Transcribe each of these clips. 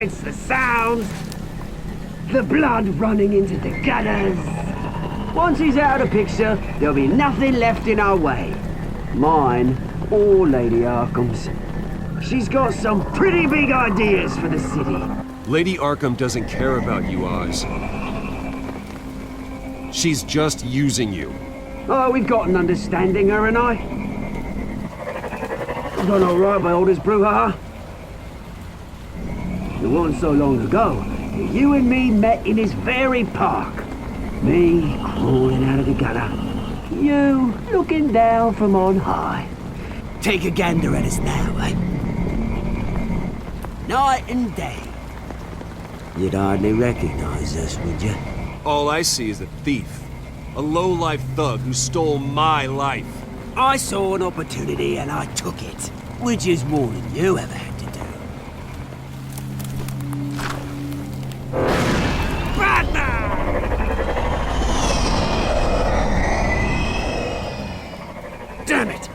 It's the sounds, the blood running into the gutters. Once he's out of the picture, there'll be nothing left in our way. Mine or Lady Arkham's. She's got some pretty big ideas for the city. Lady Arkham doesn't care about you, Oz. She's just using you. Oh, we've got an understanding, her and I. I've done all right by orders, brouhaha. It wasn't so long ago that you and me met in this very park. Me crawling out of the gutter. You looking down from on high. Take a gander at us now, eh? Night and day. You'd hardly recognize us, would you? All I see is a thief. A low-life thug who stole my life. I saw an opportunity and I took it. Which is more than you ever had to do. Damn it!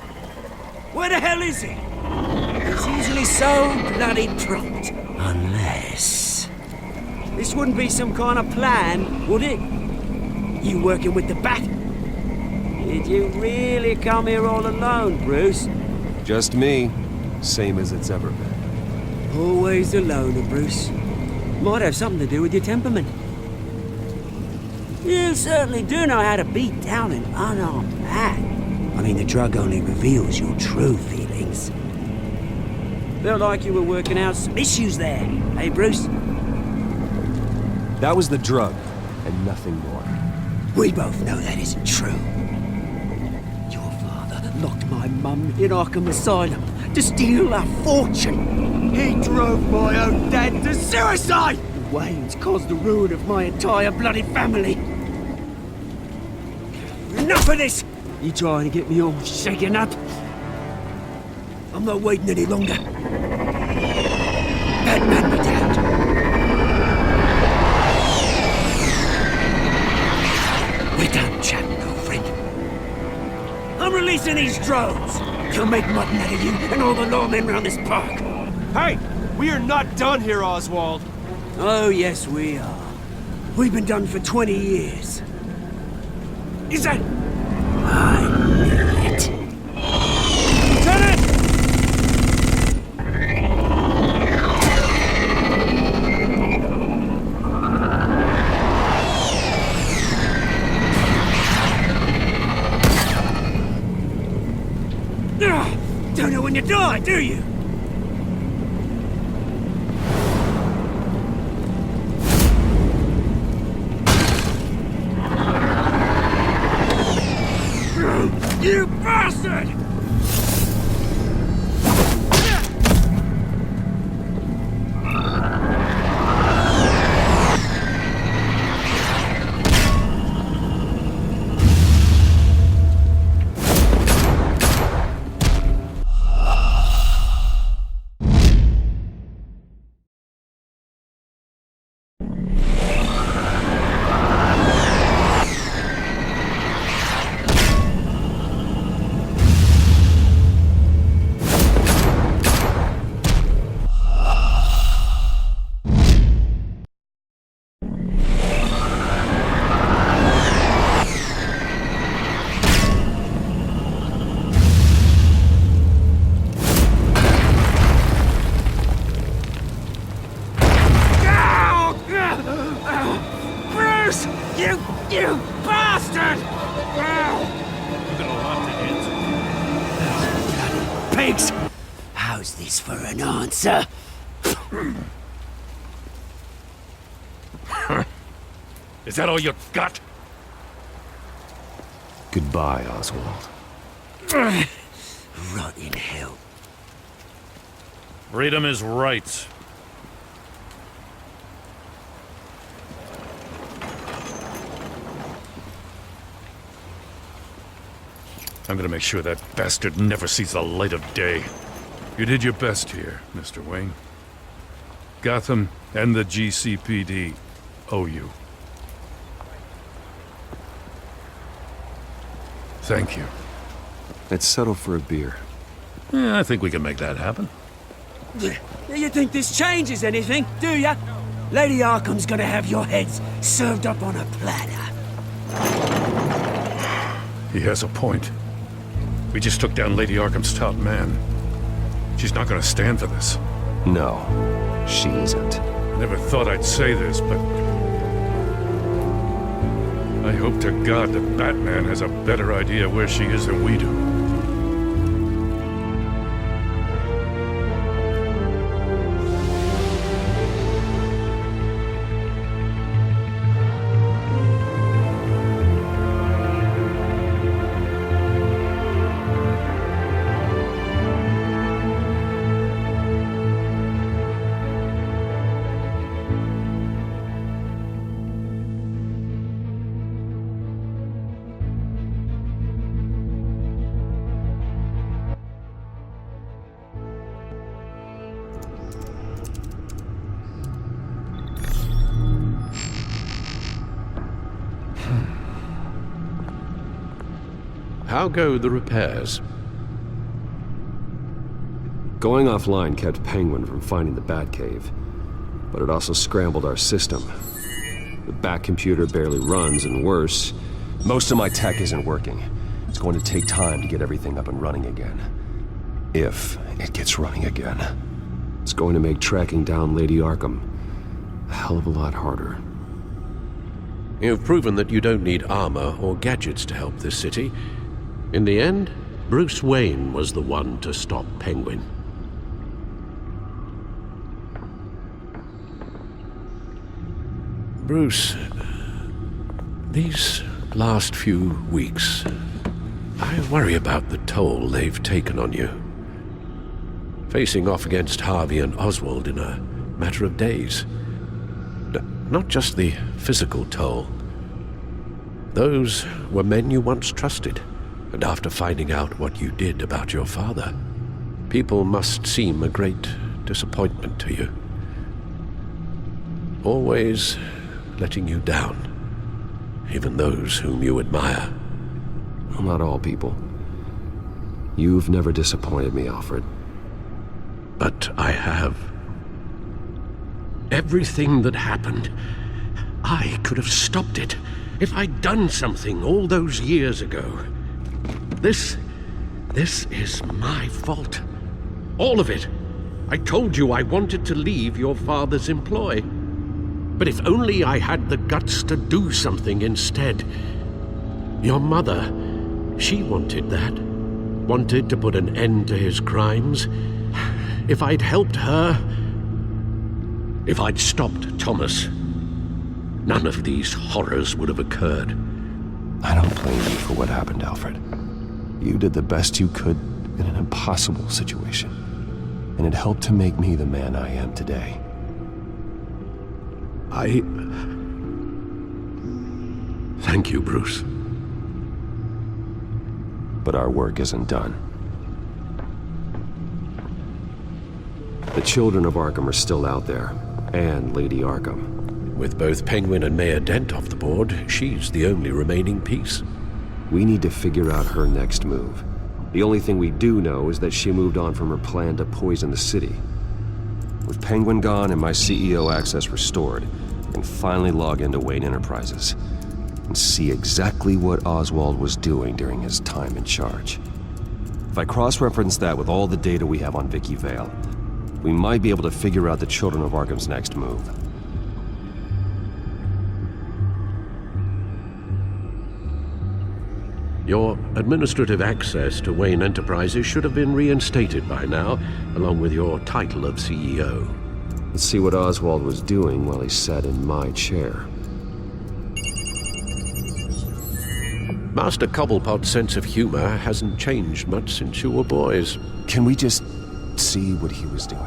Where the hell is he? He's usually so bloody prompt. Unless... This wouldn't be some kind of plan, would it? You working with the Bat? Did you really come here all alone, Bruce? Just me. Same as it's ever been. Always a loner, Bruce. Might have something to do with your temperament. You certainly do know how to beat down an unarmed man. I mean, the drug only reveals your true feelings. Felt like you were working out some issues there, eh, Bruce? That was the drug, and nothing more. We both know that isn't true. Your father locked my mum in Arkham Asylum to steal a fortune. He drove my own dad to suicide! The Waynes caused the ruin of my entire bloody family. Enough of this! You trying to get me all shaken up? I'm not waiting any longer. Batman be damned. We're done chatting, old friend. I'm releasing these drones. You'll make mutton out of you and all the lawmen around this park. Hey! We are not done here, Oswald! Oh, yes, we are. We've been done for 20 years. Is that... I knew it. Lieutenant! Don't know when you die, do you? You bastard! Bruce! You bastard! You've got a lot to answer. Bloody pigs! How's this for an answer? Is that all you got? Goodbye, Oswald. Rot in hell. Freedom is right. I'm gonna make sure that bastard never sees the light of day. You did your best here, Mr. Wayne. Gotham and the GCPD owe you. Thank you. Let's settle for a beer. Yeah, I think we can make that happen. You think this changes anything, do ya? Lady Arkham's gonna have your heads served up on a platter. He has a point. We just took down Lady Arkham's top man. She's not gonna stand for this. No, she isn't. Never thought I'd say this, but I hope to God that Batman has a better idea where she is than we do. How go the repairs? Going offline kept Penguin from finding the Batcave, but it also scrambled our system. The Bat computer barely runs, and worse, most of my tech isn't working. It's going to take time to get everything up and running again. If it gets running again. It's going to make tracking down Lady Arkham a hell of a lot harder. You've proven that you don't need armor or gadgets to help this city. In the end, Bruce Wayne was the one to stop Penguin. Bruce, these last few weeks, I worry about the toll they've taken on you. Facing off against Harvey and Oswald in a matter of days. Not just the physical toll. Those were men you once trusted. And after finding out what you did about your father, people must seem a great disappointment to you. Always letting you down, even those whom you admire. Well, not all people. You've never disappointed me, Alfred. But I have. Everything that happened, I could have stopped it if I'd done something all those years ago. This is my fault. All of it. I told you I wanted to leave your father's employ. But if only I had the guts to do something instead. Your mother, she wanted that. Wanted to put an end to his crimes. If I'd helped her, if I'd stopped Thomas, none of these horrors would have occurred. I don't blame you for what happened, Alfred. You did the best you could in an impossible situation, and it helped to make me the man I am today. Thank you, Bruce. But our work isn't done. The children of Arkham are still out there, and Lady Arkham. With both Penguin and Mayor Dent off the board, she's the only remaining piece. We need to figure out her next move. The only thing we do know is that she moved on from her plan to poison the city. With Penguin gone and my CEO access restored, I can finally log into Wayne Enterprises and see exactly what Oswald was doing during his time in charge. If I cross-reference that with all the data we have on Vicki Vale, we might be able to figure out the Children of Arkham's next move. Your administrative access to Wayne Enterprises should have been reinstated by now, along with your title of CEO. Let's see what Oswald was doing while he sat in my chair. Master Cobblepot's sense of humor hasn't changed much since you were boys. Can we just see what he was doing?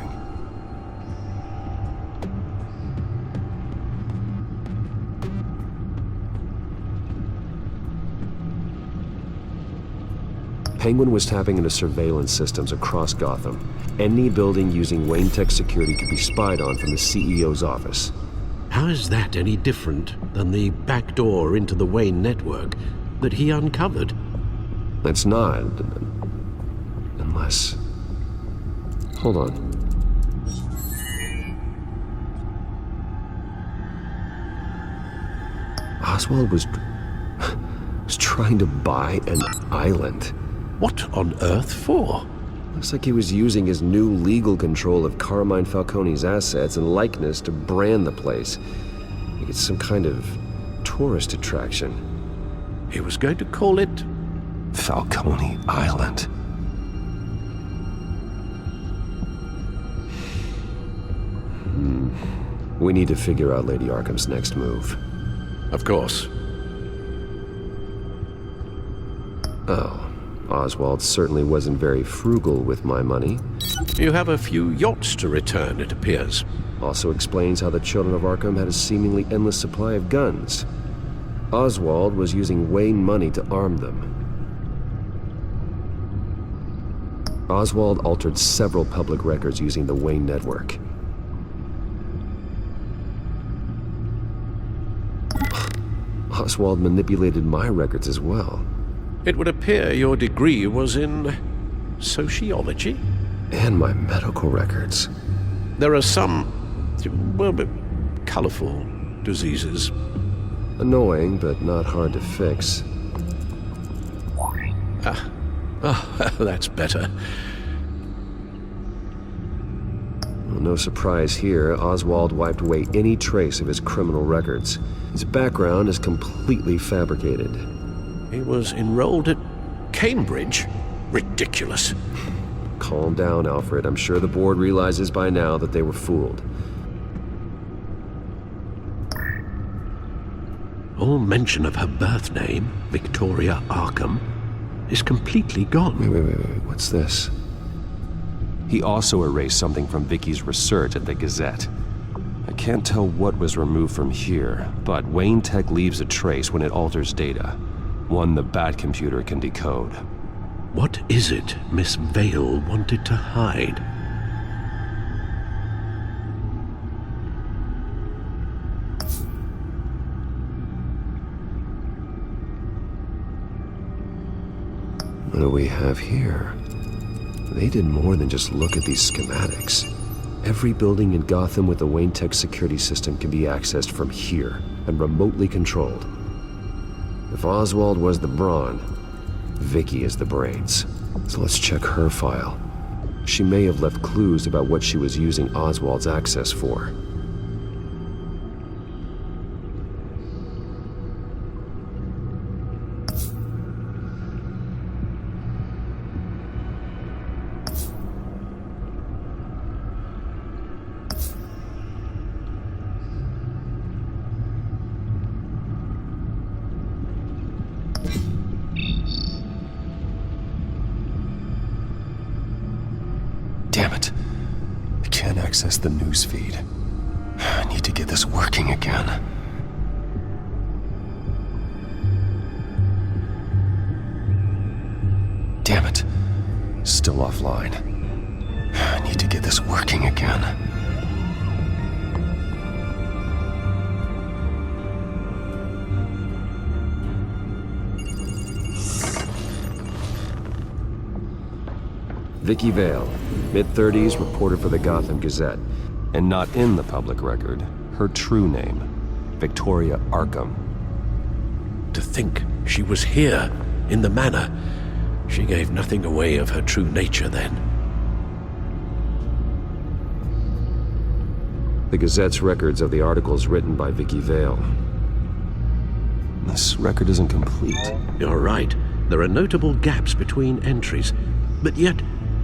Penguin was tapping into surveillance systems across Gotham. Any building using Wayne Tech security could be spied on from the CEO's office. How is that any different than the back door into the Wayne network that he uncovered? It's not. Unless... Hold on. Oswald was trying to buy an island. What on earth for? Looks like he was using his new legal control of Carmine Falcone's assets and likeness to brand the place. Like it's some kind of tourist attraction. He was going to call it... Falcone Island. We need to figure out Lady Arkham's next move. Of course. Oh, Oswald certainly wasn't very frugal with my money. You have a few yachts to return, it appears. Also explains how the children of Arkham had a seemingly endless supply of guns. Oswald was using Wayne money to arm them. Oswald altered several public records using the Wayne network. Oswald manipulated my records as well. It would appear your degree was in... sociology? And my medical records. There are some... well, colorful diseases. Annoying, but not hard to fix. Oh, that's better. Well, no surprise here, Oswald wiped away any trace of his criminal records. His background is completely fabricated. He was enrolled at Cambridge? Ridiculous. Calm down, Alfred. I'm sure the board realizes by now that they were fooled. All mention of her birth name, Victoria Arkham, is completely gone. Wait. What's this? He also erased something from Vicky's research at the Gazette. I can't tell what was removed from here, but Wayne Tech leaves a trace when it alters data. One the Bat computer can decode. What is it Miss Vale wanted to hide? What do we have here? They did more than just look at these schematics. Every building in Gotham with the Wayne Tech security system can be accessed from here and remotely controlled. If Oswald was the brawn, Vicki is the brains. So let's check her file. She may have left clues about what she was using Oswald's access for. Damn it. I can't access the news feed. I need to get this working again. Damn it. Still offline. I need to get this working again. Vicki Vale, mid-30s, reporter for the Gotham Gazette. And not in the public record, her true name, Victoria Arkham. To think she was here, in the manor. She gave nothing away of her true nature then. The Gazette's records of the articles written by Vicki Vale. This record isn't complete. You're right. There are notable gaps between entries. But yet,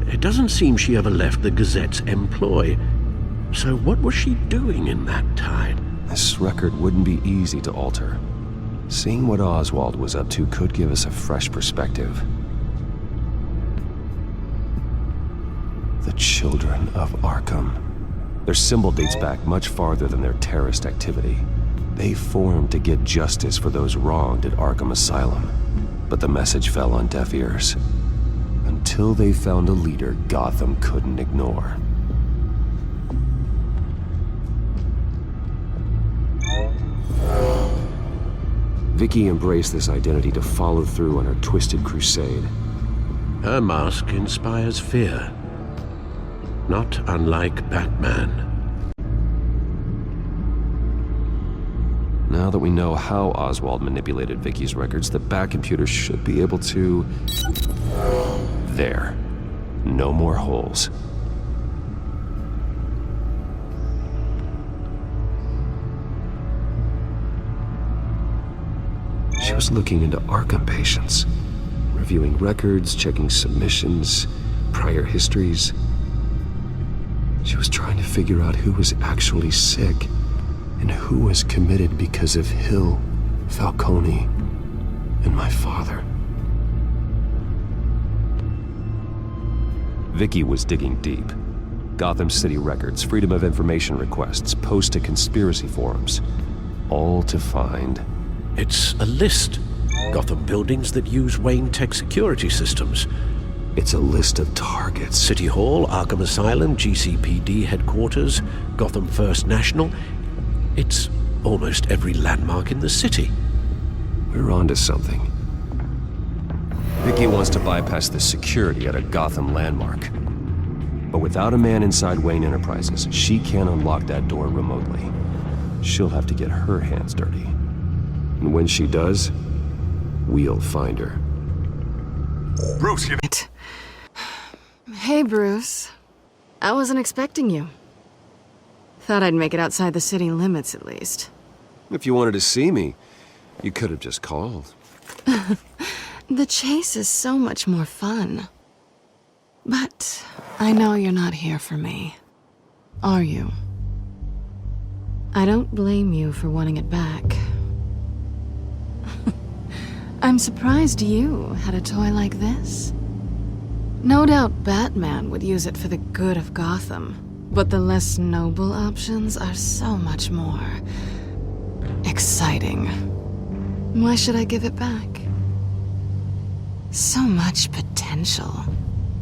it doesn't seem she ever left the Gazette's employ. So what was she doing in that time? This record wouldn't be easy to alter. Seeing what Oswald was up to could give us a fresh perspective. The Children of Arkham. Their symbol dates back much farther than their terrorist activity. They formed to get justice for those wronged at Arkham Asylum. But the message fell on deaf ears. Until they found a leader Gotham couldn't ignore. Vicki embraced this identity to follow through on her twisted crusade. Her mask inspires fear. Not unlike Batman. No, Now that we know how Oswald manipulated Vicky's records, the back computer should be able to... There. No more holes. She was looking into Arkham patients, reviewing records, checking submissions, prior histories. She was trying to figure out who was actually sick and who was committed because of Hill, Falcone, and my father. Vicki was digging deep. Gotham City records, Freedom of Information requests, posts to conspiracy forums. All to find... It's a list. Gotham buildings that use Wayne Tech security systems. It's a list of targets. City Hall, Arkham Asylum, GCPD headquarters, Gotham First National. It's almost every landmark in the city. We're onto something. Vicki wants to bypass the security at a Gotham landmark. But without a man inside Wayne Enterprises, she can't unlock that door remotely. She'll have to get her hands dirty. And when she does, we'll find her. Bruce, you... Hey, Bruce. I wasn't expecting you. Thought I'd make it outside the city limits, at least. If you wanted to see me, you could have just called. The chase is so much more fun. But I know you're not here for me. Are you? I don't blame you for wanting it back. I'm surprised you had a toy like this. No doubt Batman would use it for the good of Gotham, but the less noble options are so much more exciting. Why should I give it back? So much potential.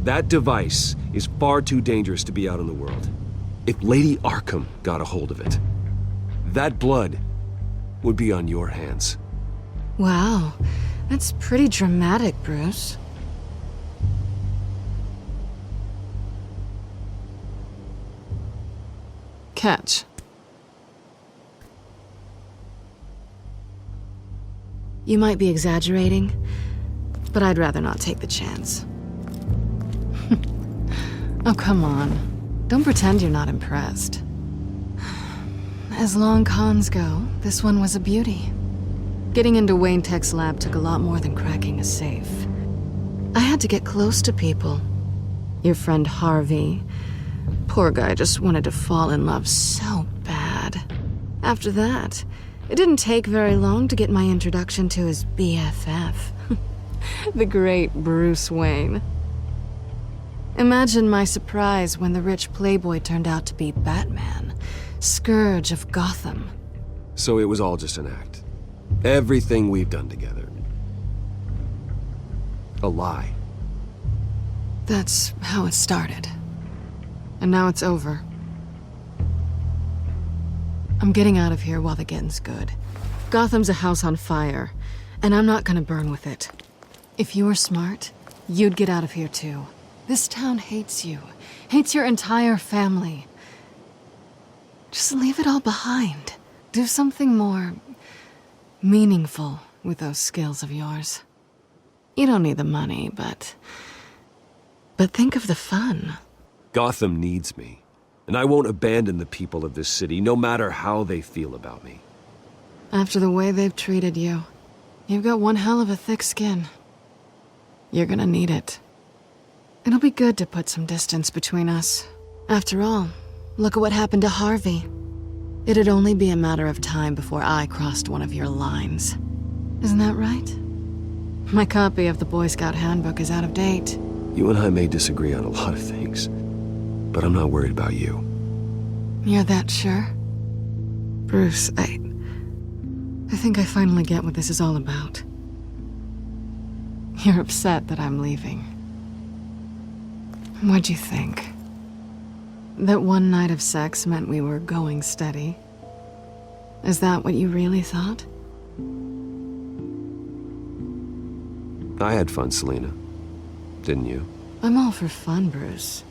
That device is far too dangerous to be out in the world. If Lady Arkham got a hold of it, that blood would be on your hands. Wow, that's pretty dramatic, Bruce. Catch. You might be exaggerating, but I'd rather not take the chance. Oh, come on. Don't pretend you're not impressed. As long cons go, this one was a beauty. Getting into Wayne Tech's lab took a lot more than cracking a safe. I had to get close to people. Your friend Harvey. Poor guy just wanted to fall in love so bad. After that, it didn't take very long to get my introduction to his BFF. The great Bruce Wayne. Imagine my surprise when the rich playboy turned out to be Batman, Scourge of Gotham. So it was all just an act. Everything we've done together. A lie. That's how it started. And now it's over. I'm getting out of here while the getting's good. Gotham's a house on fire, and I'm not gonna burn with it. If you were smart, you'd get out of here too. This town hates you. Hates your entire family. Just leave it all behind. Do something more meaningful with those skills of yours. You don't need the money, but think of the fun. Gotham needs me, and I won't abandon the people of this city, no matter how they feel about me. After the way they've treated you, you've got one hell of a thick skin. You're gonna need it. It'll be good to put some distance between us. After all, look at what happened to Harvey. It'd only be a matter of time before I crossed one of your lines. Isn't that right? My copy of the Boy Scout Handbook is out of date. You and I may disagree on a lot of things, but I'm not worried about you. You're that sure? Bruce, I think I finally get what this is all about. You're upset that I'm leaving. What'd you think? That one night of sex meant we were going steady? Is that what you really thought? I had fun, Selina. Didn't you? I'm all for fun, Bruce.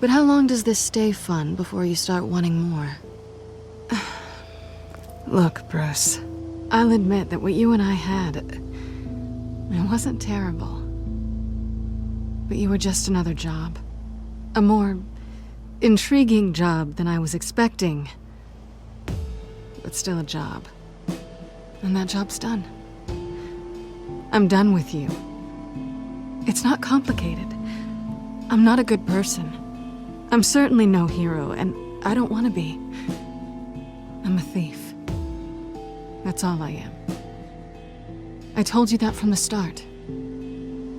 But how long does this stay fun before you start wanting more? Look, Bruce. I'll admit that what you and I had, it wasn't terrible. But you were just another job. A more intriguing job than I was expecting. But still a job. And that job's done. I'm done with you. It's not complicated. I'm not a good person. I'm certainly no hero, and I don't want to be. I'm a thief. That's all I am. I told you that from the start.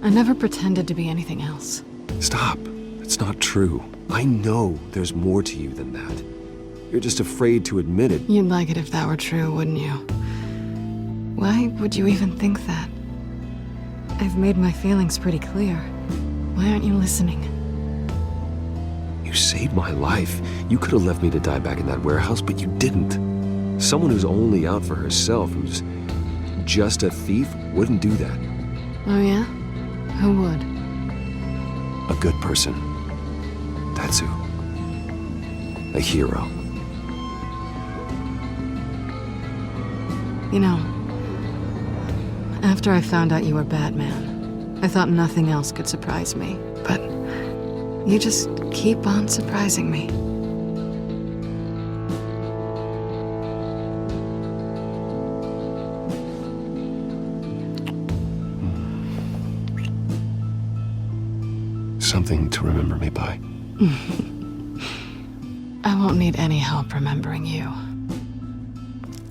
I never pretended to be anything else. Stop. It's not true. I know there's more to you than that. You're just afraid to admit it. You'd like it if that were true, wouldn't you? Why would you even think that? I've made my feelings pretty clear. Why aren't you listening? You saved my life. You could have left me to die back in that warehouse, but you didn't. Someone who's only out for herself, who's just a thief, wouldn't do that. Oh yeah? Who would? A good person. That's who. A hero. You know, after I found out you were Batman, I thought nothing else could surprise me. But you just keep on surprising me. Something to remember me by. I won't need any help remembering you.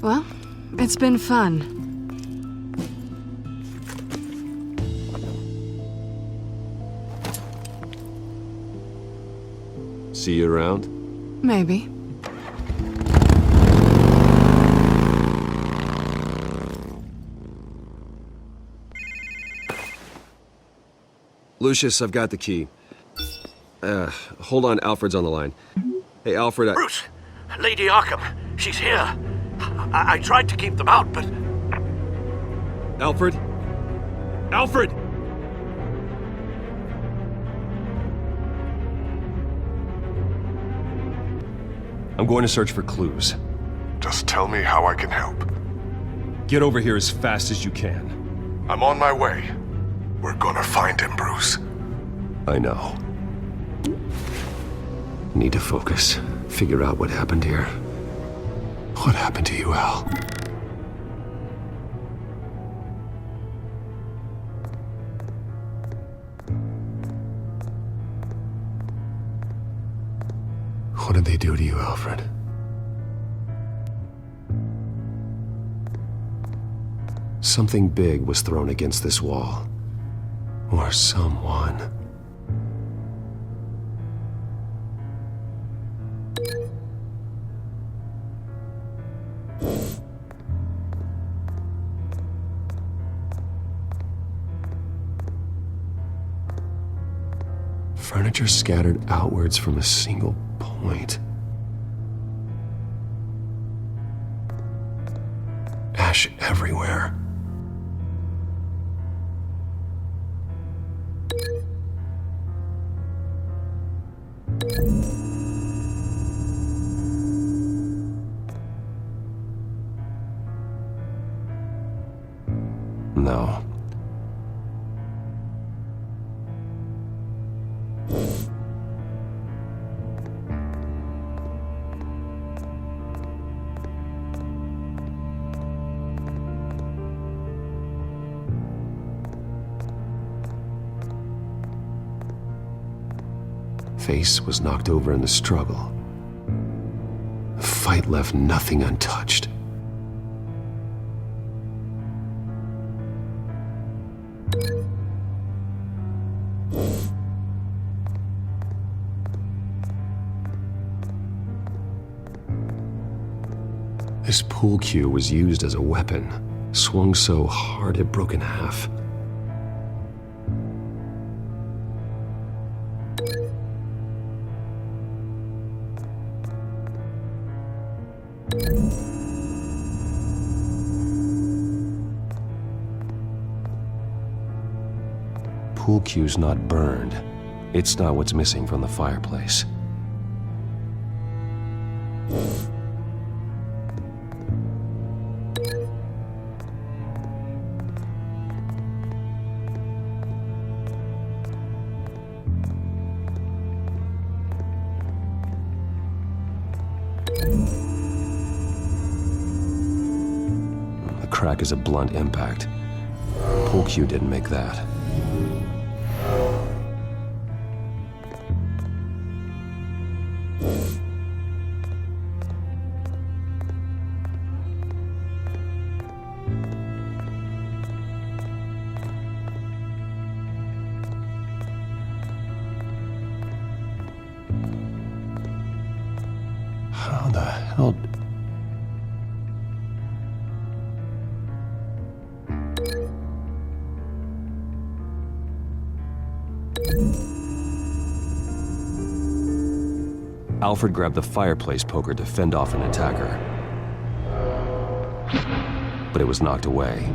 Well, it's been fun. See you around? Maybe. Lucius, I've got the key. Hold on, Alfred's on the line. Hey, Alfred, Bruce, Lady Arkham, she's here. I tried to keep them out, but... Alfred? Alfred! I'm going to search for clues. Just tell me how I can help. Get over here as fast as you can. I'm on my way. We're gonna find him, Bruce. I know. Need to focus. Figure out what happened here. What happened to you, Al? What did they do to you, Alfred? Something big was thrown against this wall. Or someone. Furniture scattered outwards from a single point. Ash everywhere. No. Face was knocked over in the struggle. The fight left nothing untouched. This pool cue was used as a weapon, swung so hard it broke in half. Pool cue's not burned. It's not what's missing from the fireplace. crack is a blunt impact. Pool cue didn't make that. How the hell... Alfred grabbed the fireplace poker to fend off an attacker. But it was knocked away.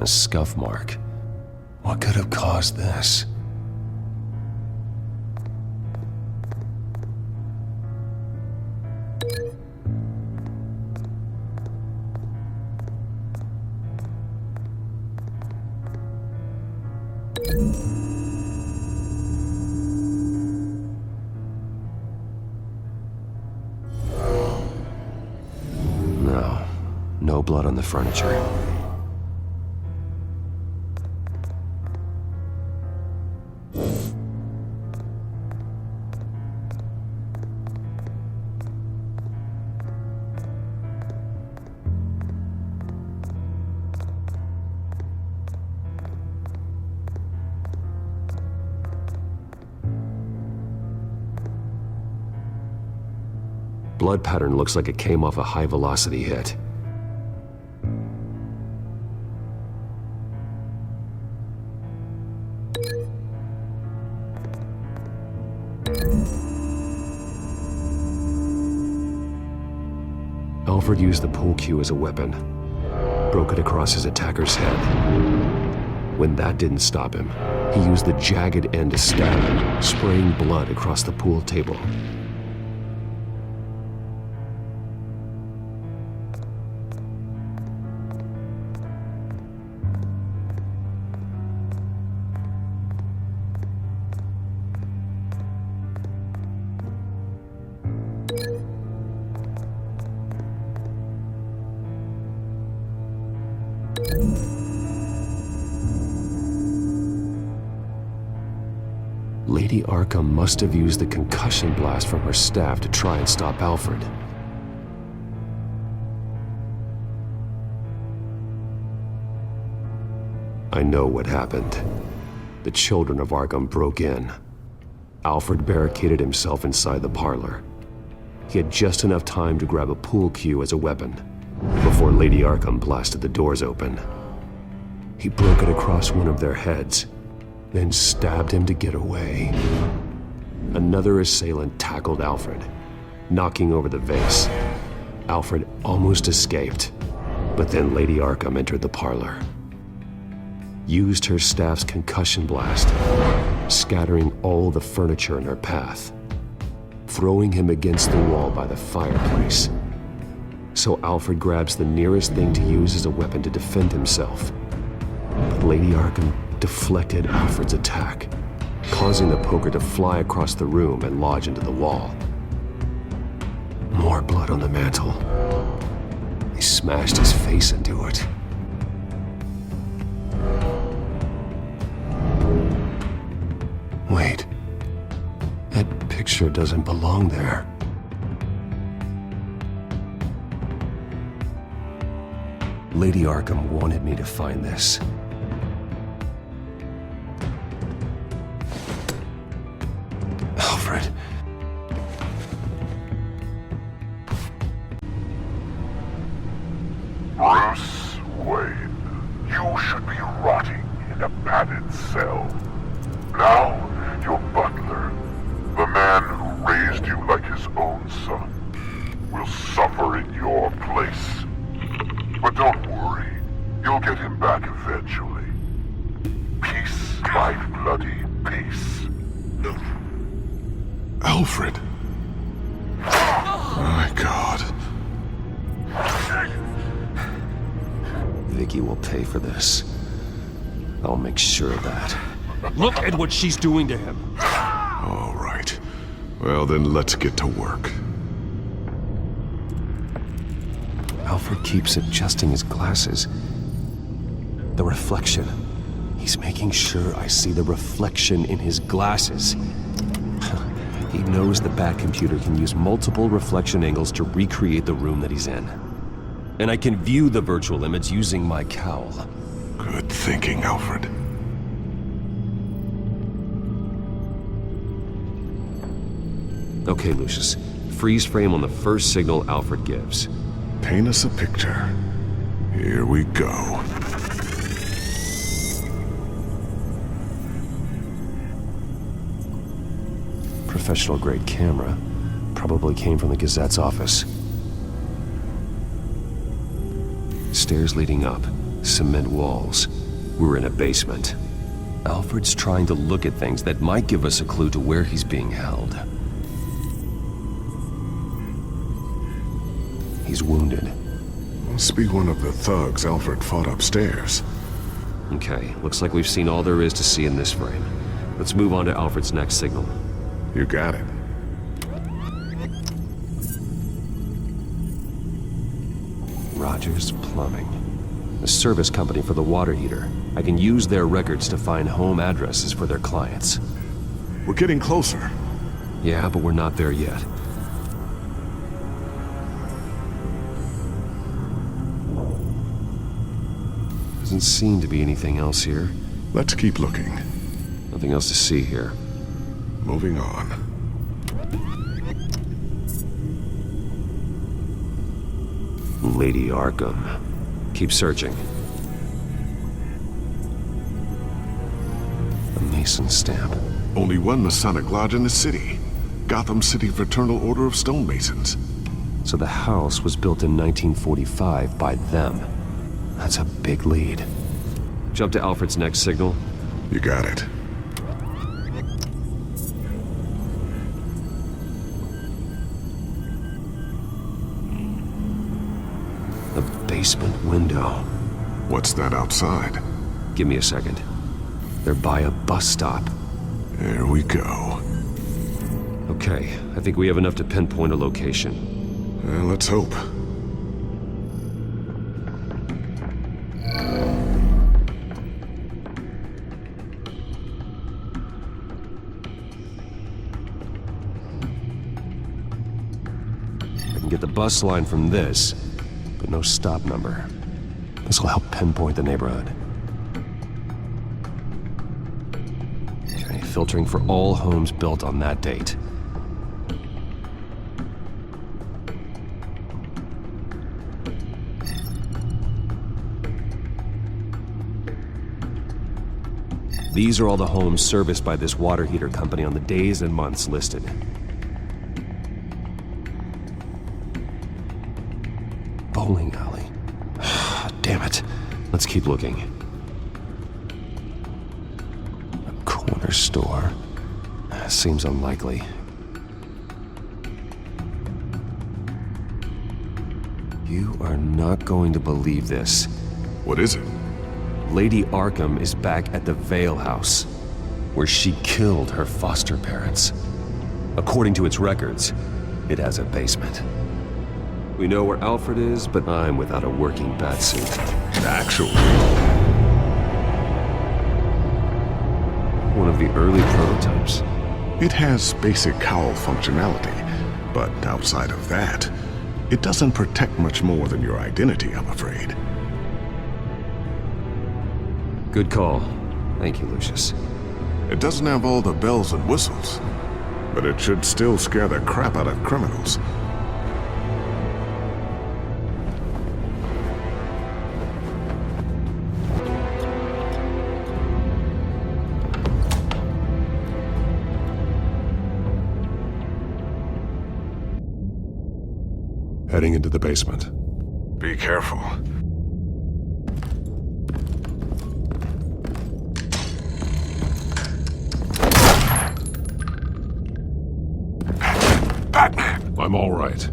A scuff mark. What could have caused this? No. No blood on the furniture. Blood pattern looks like it came off a high-velocity hit. Alfred used the pool cue as a weapon, broke it across his attacker's head. When that didn't stop him, he used the jagged end to stab him, spraying blood across the pool table. Lady Arkham must have used the concussion blast from her staff to try and stop Alfred. I know what happened. The children of Arkham broke in. Alfred barricaded himself inside the parlor. He had just enough time to grab a pool cue as a weapon before Lady Arkham blasted the doors open. He broke it across one of their heads, then stabbed him to get away. Another assailant tackled Alfred, knocking over the vase. Alfred almost escaped, but then Lady Arkham entered the parlor. Used her staff's concussion blast, scattering all the furniture in her path, throwing him against the wall by the fireplace. So Alfred grabs the nearest thing to use as a weapon to defend himself. But Lady Arkham deflected Alfred's attack, causing the poker to fly across the room and lodge into the wall. More blood on the mantel. He smashed his face into it. Wait. That picture doesn't belong there. Lady Arkham wanted me to find this. Alfred. Bruce Wayne, you should be rotting in a padded cell. Now, your butler, the man who raised you like his own son, will suffer in your place. But don't Vicki will pay for this. I'll make sure of that. Look at what she's doing to him. All right. Well, then let's get to work. Alfred keeps adjusting his glasses. The reflection. He's making sure I see the reflection in his glasses. He knows the Batcomputer can use multiple reflection angles to recreate the room that he's in. And I can view the virtual image using my cowl. Good thinking, Alfred. Okay, Lucius. Freeze frame on the first signal Alfred gives. Paint us a picture. Here we go. Professional-grade camera. Probably came from the Gazette's office. Stairs leading up. Cement walls. We're in a basement. Alfred's trying to look at things that might give us a clue to where he's being held. He's wounded. Must be one of the thugs Alfred fought upstairs. Okay, looks like we've seen all there is to see in this frame. Let's move on to Alfred's next signal. You got it. Rogers Plumbing. The service company for the water heater. I can use their records to find home addresses for their clients. We're getting closer. Yeah, but we're not there yet. Doesn't seem to be anything else here. Let's keep looking. Nothing else to see here. Moving on. Lady Arkham. Keep searching. A Mason stamp. Only one Masonic lodge in the city. Gotham City Fraternal Order of Stonemasons. So the house was built in 1945 by them. That's a big lead. Jump to Alfred's next signal. You got it. The basement window. What's that outside? Give me a second. They're by a bus stop. There we go. Okay, I think we have enough to pinpoint a location. Let's hope. I can get the bus line from this, but no stop number. This will help pinpoint the neighborhood. Okay, filtering for all homes built on that date. These are all the homes serviced by this water heater company on the days and months listed. Bowling alley. Damn it. Let's keep looking. A corner store. Seems unlikely. You are not going to believe this. What is it? Lady Arkham is back at the Vale house, where she killed her foster parents. According to its records, it has a basement. We know where Alfred is, but I'm without a working batsuit. Actually. One of the early prototypes. It has basic cowl functionality, but outside of that, it doesn't protect much more than your identity, I'm afraid. Good call. Thank you, Lucius. It doesn't have all the bells and whistles, but it should still scare the crap out of criminals. Heading into the basement. Be careful. Batman! I'm all right.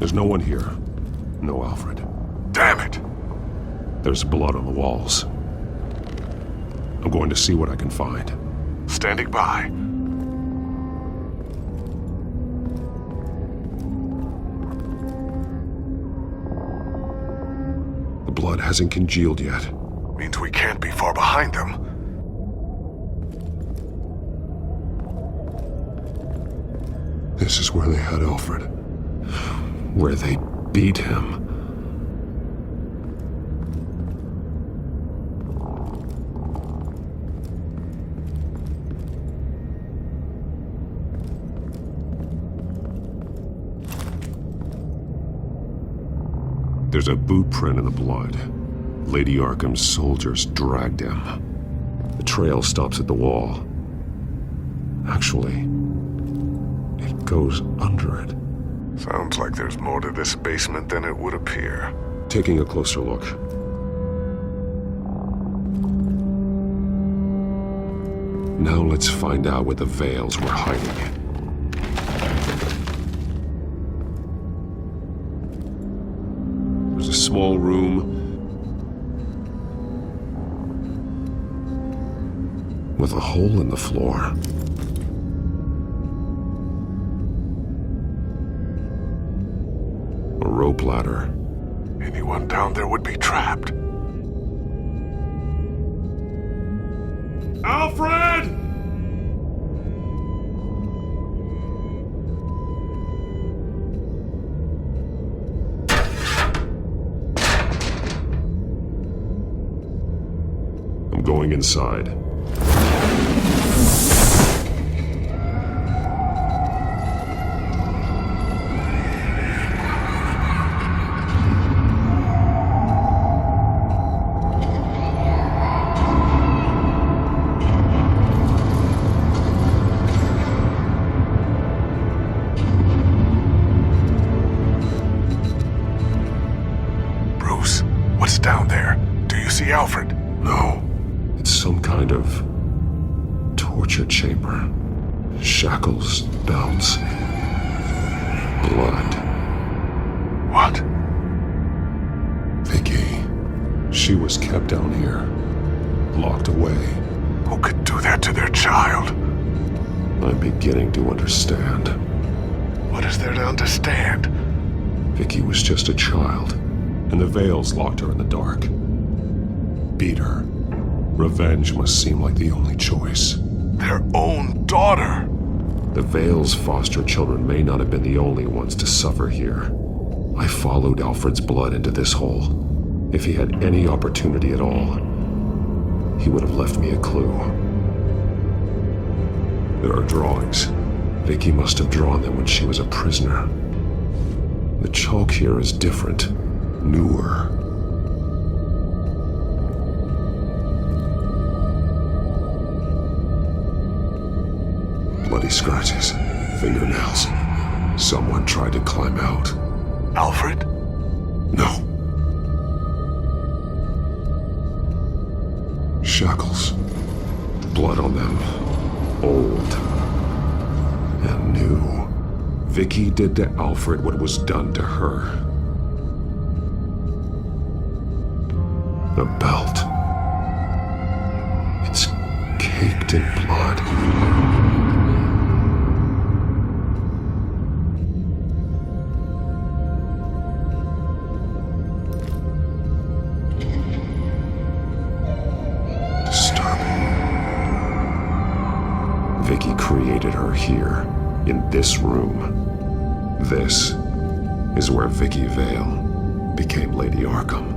There's no one here. No Alfred. Damn it! There's blood on the walls. I'm going to see what I can find. Standing by. The blood hasn't congealed yet. Means we can't be far behind them. This is where they had Alfred. Where they beat him. There's a boot print in the blood. Lady Arkham's soldiers dragged him. The trail stops at the wall. Actually, it goes under it. Sounds like there's more to this basement than it would appear. Taking a closer look. Now let's find out what the Vales were hiding. There's a small room with a hole in the floor. A rope ladder. Anyone down there would be trapped. Alfred! I'm going inside. Bruce, what's down there? Do you see Alfred? No. It's some kind of torture chamber. Shackles, belts, blood. What? Vicki. She was kept down here. Locked away. Who could do that to their child? I'm beginning to understand. What is there to understand? Vicki was just a child, and the Vales locked her in the dark. Beat her. Revenge must seem like the only choice. Their own daughter! The Vales' foster children may not have been the only ones to suffer here. I followed Alfred's blood into this hole. If he had any opportunity at all, he would have left me a clue. There are drawings. Vicki must have drawn them when she was a prisoner. The chalk here is different, newer. Bloody scratches, fingernails. Someone tried to climb out. Alfred? No. Shackles. Blood on them. Old. And new. Vicki did to Alfred what was done to her. The belt. It's caked in blood. Vicki created her here, in this room. This is where Vicki Vale became Lady Arkham.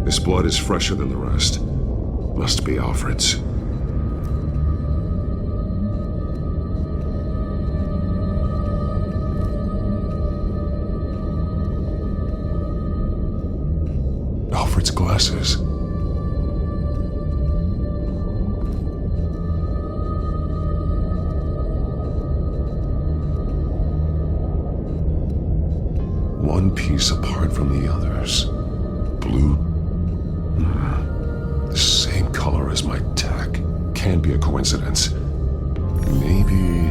This blood is fresher than the rest. Must be Alfred's. Alfred's glasses. One piece apart from the others. Blue. The same color as my tech. Can't be a coincidence. Maybe...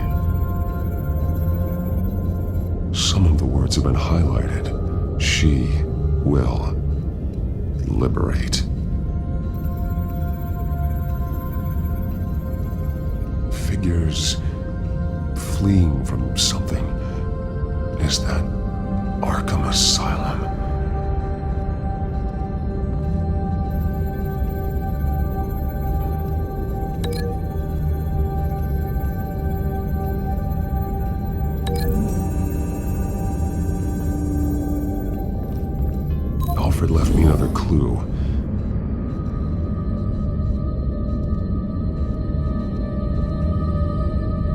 some of the words have been highlighted. She will liberate. Figures fleeing from something. Is that Arkham Asylum? Alfred left me another clue.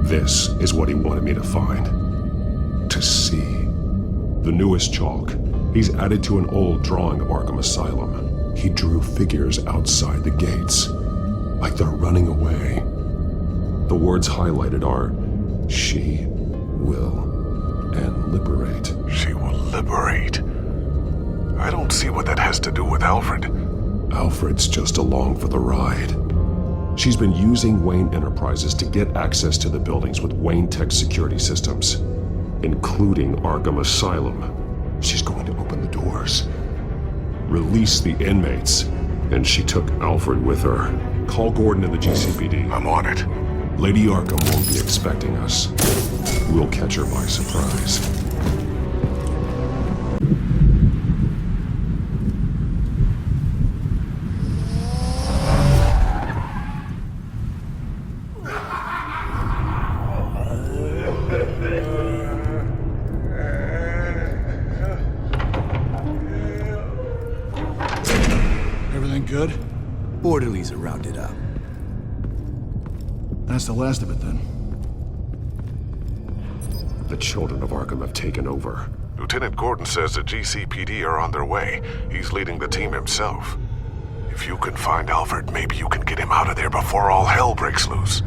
This is what he wanted me to find. To see. The newest chalk. He's added to an old drawing of Arkham Asylum. He drew figures outside the gates. Like they're running away. The words highlighted are, she will, and liberate. She will liberate. I don't see what that has to do with Alfred. Alfred's just along for the ride. She's been using Wayne Enterprises to get access to the buildings with Wayne Tech security systems, including Arkham Asylum. She's going to open the doors, release the inmates, and she took Alfred with her. Call Gordon and the GCPD. I'm on it. Lady Arkham won't be expecting us. We'll catch her by surprise. Everything good? Orderlies are rounded up. That's the last of it then. The children of Arkham have taken over. Lieutenant Gordon says the GCPD are on their way. He's leading the team himself. If you can find Alfred, maybe you can get him out of there before all hell breaks loose.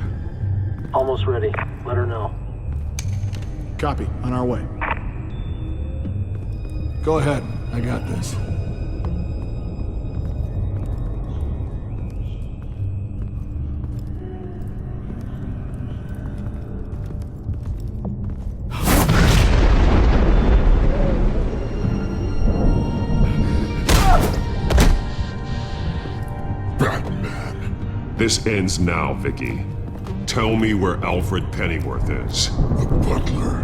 Almost ready. Let her know. Copy. On our way. Go ahead. I got this. This ends now, Vicki. Tell me where Alfred Pennyworth is. The butler.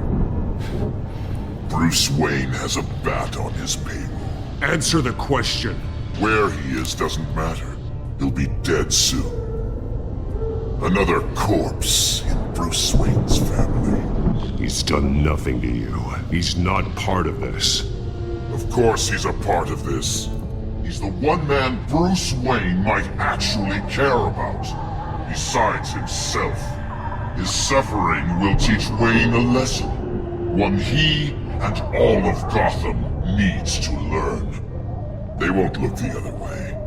Bruce Wayne has a bat on his payroll. Answer the question. Where he is doesn't matter. He'll be dead soon. Another corpse in Bruce Wayne's family. He's done nothing to you. He's not part of this. Of course he's a part of this. He's the one man Bruce Wayne might actually care about. Besides himself. His suffering will teach Wayne a lesson. One he and all of Gotham needs to learn. They won't look the other way.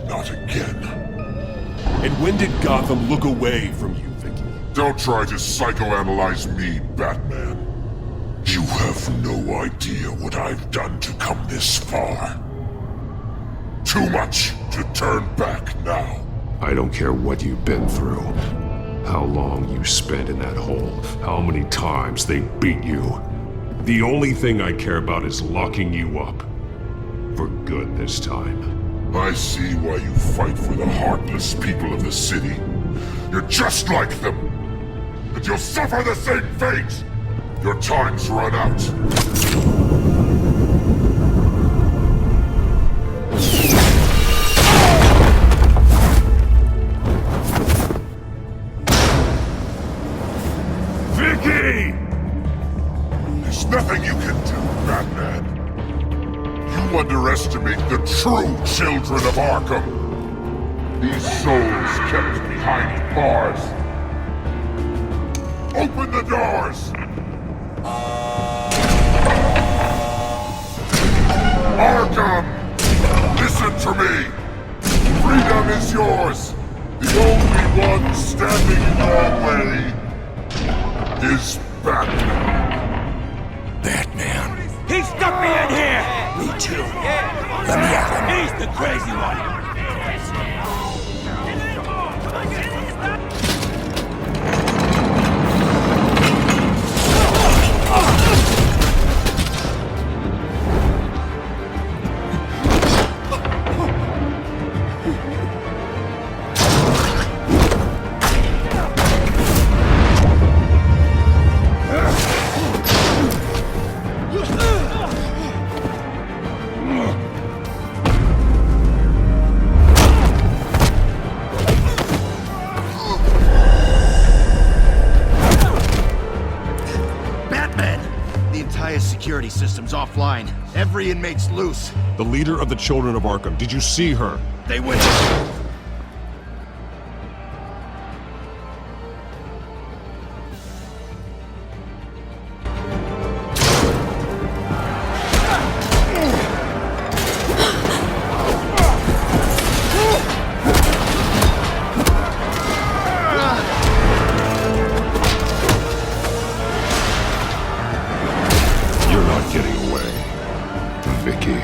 Not again. And when did Gotham look away from you, Vicki? Don't try to psychoanalyze me, Batman. You have no idea what I've done to come this far. Too much to turn back now. I don't care what you've been through. How long you spent in that hole. How many times they beat you. The only thing I care about is locking you up. For good this time. I see why you fight for the heartless people of the city. You're just like them. And you'll suffer the same fate. Your time's run out. There's nothing you can do, Batman. You underestimate the true children of Arkham. These souls kept behind bars. Open the doors! Arkham! Listen to me! Freedom is yours! The only one standing in your way is Batman. Batman. He stuck me in here! Me too. Let me at him. He's the crazy one. highest security system's offline. Every inmate's loose. The leader of the Children of Arkham, did you see her? They went... You're not getting away, Vicki.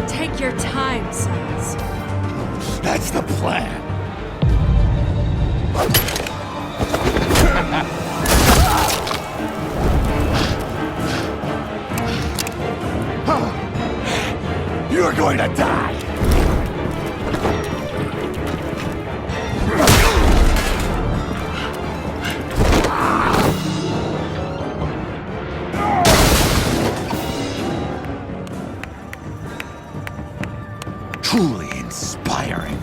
Take your time, sons. That's the plan. You're going to die. Truly inspiring.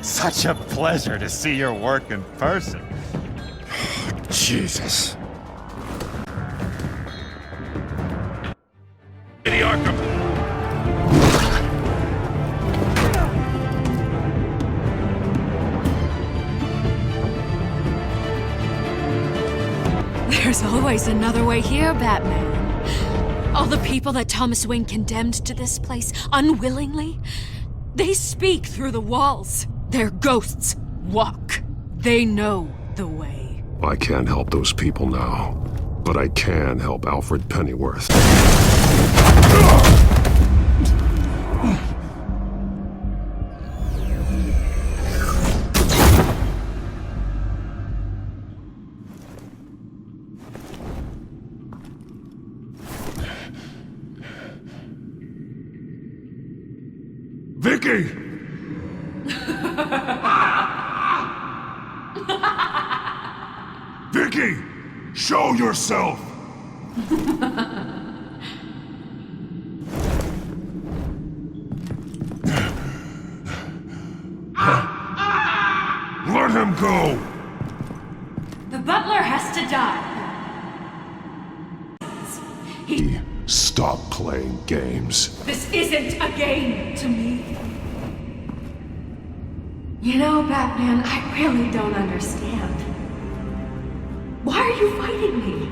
Such a pleasure to see your work in person. Jesus. Lady Arkham. There's always another way here, Batman. All the people that Thomas Wayne condemned to this place unwillingly, they speak through the walls. Their ghosts walk. They know the way. I can't help those people now, but I can help Alfred Pennyworth. Vicki! Vicki! Show yourself! Let him go! The butler has to die. Stop playing games. This isn't a game to me. You know, Batman, I really don't understand. Why are you fighting me?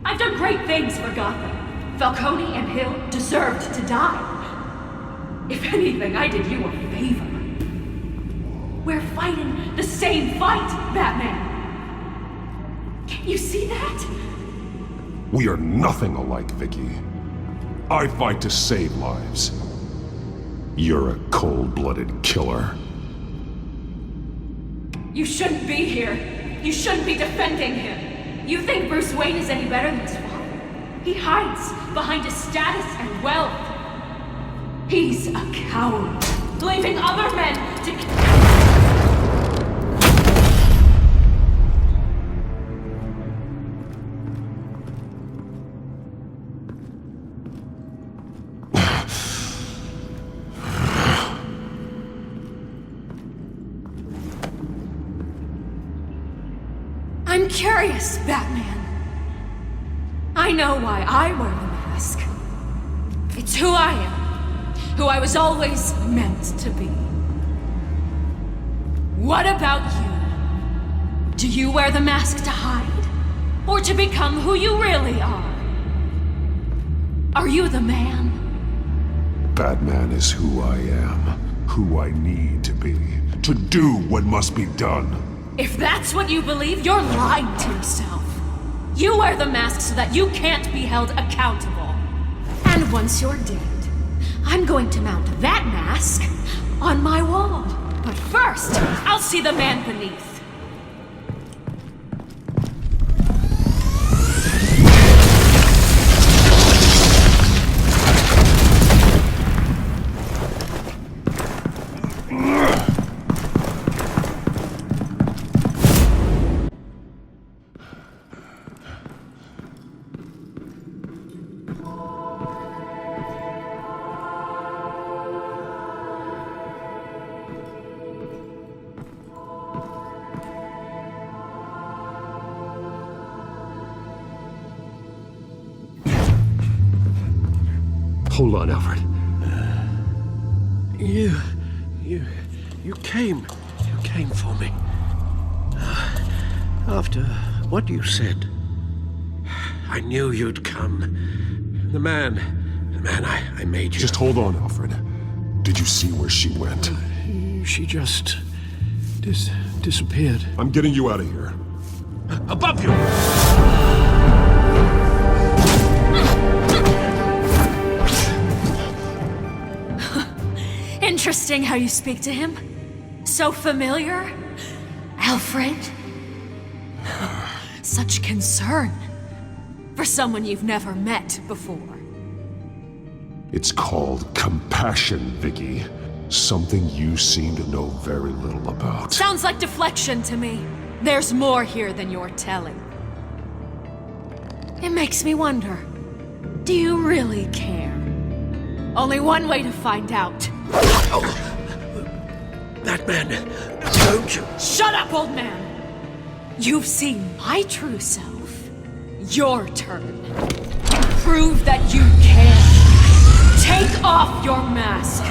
I've done great things for Gotham. Falcone and Hill deserved to die. If anything, I did you a favor. We're fighting the same fight, Batman. Can't you see that? We are nothing alike, Vicki. I fight to save lives. You're a cold-blooded killer. You shouldn't be here. You shouldn't be defending him. You think Bruce Wayne is any better than his father? He hides behind his status and wealth. He's a coward, leaving other men to... I'm curious, Batman. I know why I wear the mask. It's who I am, who I was always meant to be. What about you? Do you wear the mask to hide? Or to become who you really are? Are you the man? Batman is who I am, who I need to be, to do what must be done. If that's what you believe, you're lying to yourself. You wear the mask so that you can't be held accountable. And once you're dead, I'm going to mount that mask on my wall. But first, I'll see the man beneath. Hold on, Alfred. You came for me. After what you said, I knew you'd come. The man I made you. Just hold on, Alfred. Did you see where she went? She just disappeared. I'm getting you out of here. Above you! Interesting how you speak to him. So familiar. Alfred. Such concern. For someone you've never met before. It's called compassion, Vicki. Something you seem to know very little about. Sounds like deflection to me. There's more here than you're telling. It makes me wonder, do you really care? Only one way to find out. Oh, Batman, don't you? Shut up, old man! You've seen my true self. Your turn. Prove that you care. Take off your mask.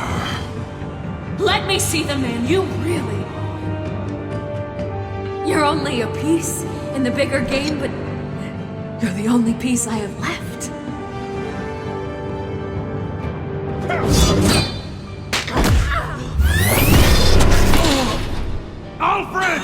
Let me see the man you really are. You're only a piece in the bigger game, but you're the only piece I have left. Alfred!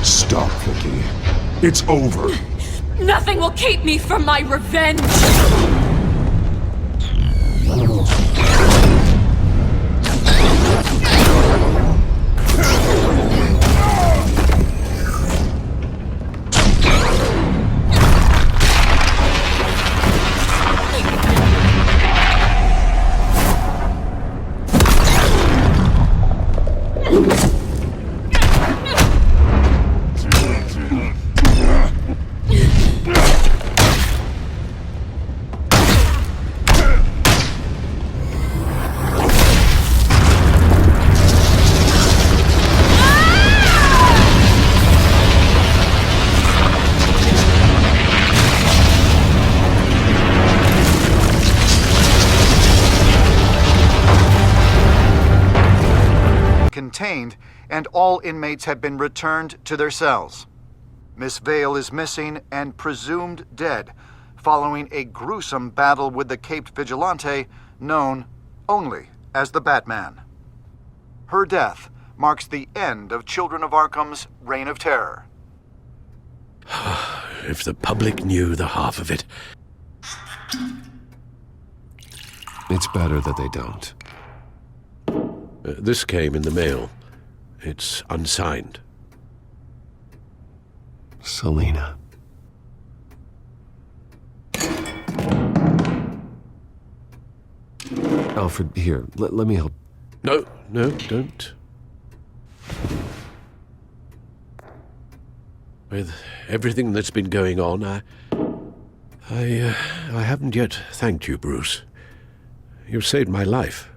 Stop, Vicki. It's over. Nothing will keep me from my revenge. detained, and all inmates have been returned to their cells. Miss Vale is missing and presumed dead, following a gruesome battle with the caped vigilante known only as the Batman. Her death marks the end of Children of Arkham's reign of terror. If the public knew the half of it. It's better that they don't. This came in the mail. It's unsigned. Selena. Alfred, here, let me help. No, don't. With everything that's been going on, I haven't yet thanked you, Bruce. You've saved my life.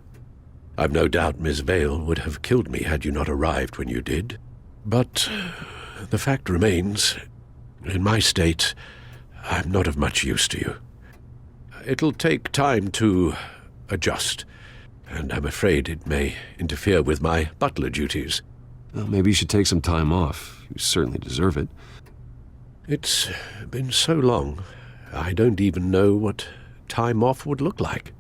I've no doubt Miss Vale would have killed me had you not arrived when you did. But the fact remains, in my state, I'm not of much use to you. It'll take time to adjust, and I'm afraid it may interfere with my butler duties. Well, maybe you should take some time off. You certainly deserve it. It's been so long, I don't even know what time off would look like.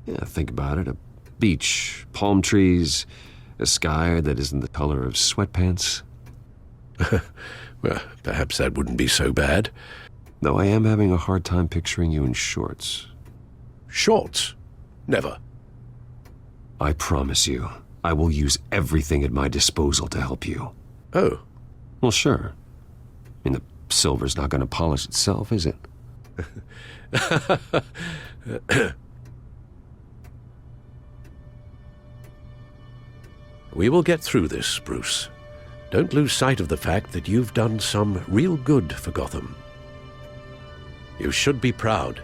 Yeah, think about it. A beach, palm trees, a sky that isn't the color of sweatpants. Well, perhaps that wouldn't be so bad. Though I am having a hard time picturing you in shorts. Shorts? Never. I promise you, I will use everything at my disposal to help you. Oh. Well, sure. I mean, the silver's not going to polish itself, is it? We will get through this, Bruce. Don't lose sight of the fact that you've done some real good for Gotham. You should be proud.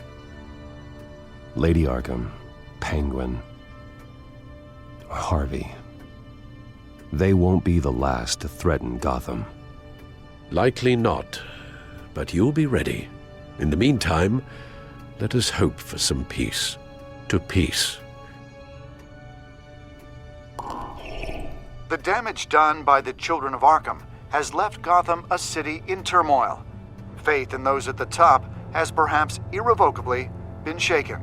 Lady Arkham, Penguin, Harvey. They won't be the last to threaten Gotham. Likely not, but you'll be ready. In the meantime, let us hope for some peace. To peace. The damage done by the Children of Arkham has left Gotham a city in turmoil. Faith in those at the top has perhaps irrevocably been shaken.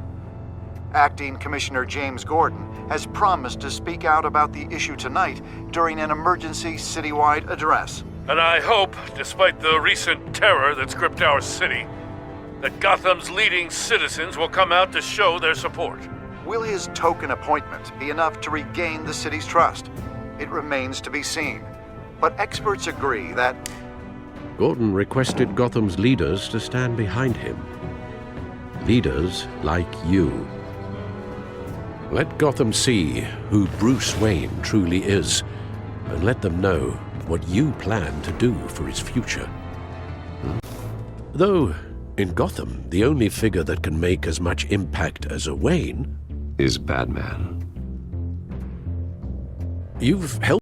Acting Commissioner James Gordon has promised to speak out about the issue tonight during an emergency citywide address. And I hope, despite the recent terror that's gripped our city, that Gotham's leading citizens will come out to show their support. Will his token appointment be enough to regain the city's trust? It remains to be seen. But experts agree that Gordon requested Gotham's leaders to stand behind him. Leaders like you. Let Gotham see who Bruce Wayne truly is, and let them know what you plan to do for his future. Though, in Gotham, the only figure that can make as much impact as a Wayne is Batman. You've helped